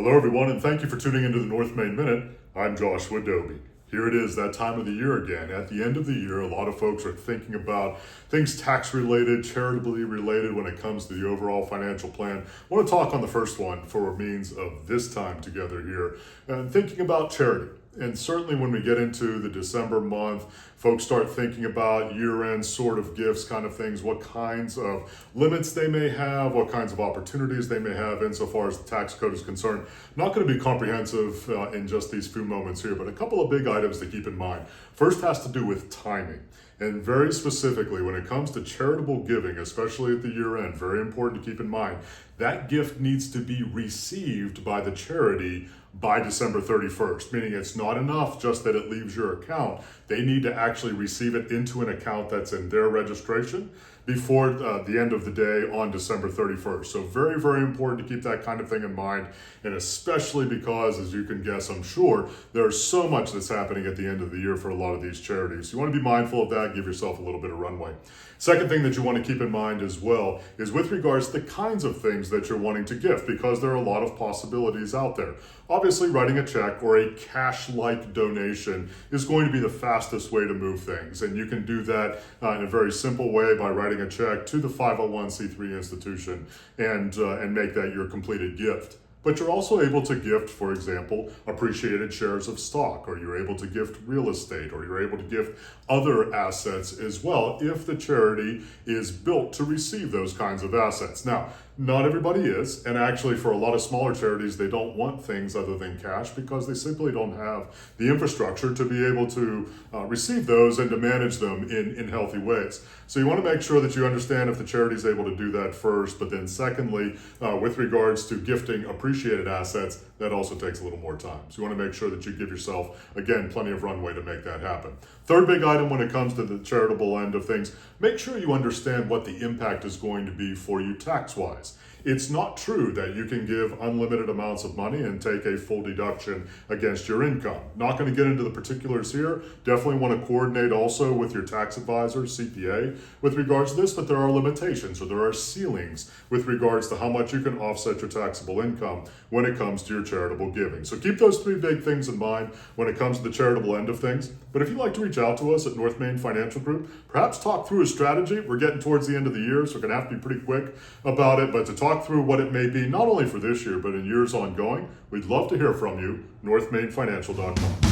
Hello, everyone, and thank you for tuning into the North Main Minute. I'm Joshua Doby. Here it is, that time of the year again. At the end of the year, a lot of folks are thinking about things tax-related, charitably related when it comes to the overall financial plan. I want to talk on the first one for means of this time together here, and thinking about charity. And certainly when we get into the December month, folks start thinking about year-end sort of gifts kind of things, what kinds of limits they may have, what kinds of opportunities they may have insofar as the tax code is concerned. Not going to be comprehensive in just these few moments here, but a couple of big items to keep in mind. First has to do with timing. And very specifically, when it comes to charitable giving, especially at the year end, very important to keep in mind, that gift needs to be received by the charity by December 31st, meaning it's not enough just that it leaves your account. They need to actually receive it into an account that's in their registration before the end of the day on December 31st. So very, very important to keep that kind of thing in mind, and especially because, as you can guess, I'm sure, there's so much that's happening at the end of the year for a lot of these charities. You want to be mindful of that, give yourself a little bit of runway. Second thing that you want to keep in mind as well is with regards to the kinds of things that you're wanting to gift, because there are a lot of possibilities out there. Obviously, writing a check or a cash-like donation is going to be the fastest way to move things, and you can do that in a very simple way by writing a check to the 501c3 institution and make that your completed gift. But you're also able to gift, for example, appreciated shares of stock, or you're able to gift real estate, or you're able to gift other assets as well if the charity is built to receive those kinds of assets. Now, not everybody is, and actually for a lot of smaller charities, they don't want things other than cash because they simply don't have the infrastructure to be able to receive those and to manage them in healthy ways. So you want to make sure that you understand if the charity is able to do that first, but then secondly, with regards to gifting appreciated assets, that also takes a little more time. So you want to make sure that you give yourself, again, plenty of runway to make that happen. Third big item when it comes to the charitable end of things, make sure you understand what the impact is going to be for you tax-wise. It's not true that you can give unlimited amounts of money and take a full deduction against your income. Not going to get into the particulars here. Definitely want to coordinate also with your tax advisor, CPA, with regards to this, but there are limitations or there are ceilings with regards to how much you can offset your taxable income when it comes to your charitable giving. So keep those three big things in mind when it comes to the charitable end of things. But if you'd like to reach out to us at North Main Financial Group, perhaps talk through a strategy. We're getting towards the end of the year, so we're going to have to be pretty quick about it, but to talk through what it may be, not only for this year, but in years ongoing, we'd love to hear from you. NorthMainFinancial.com.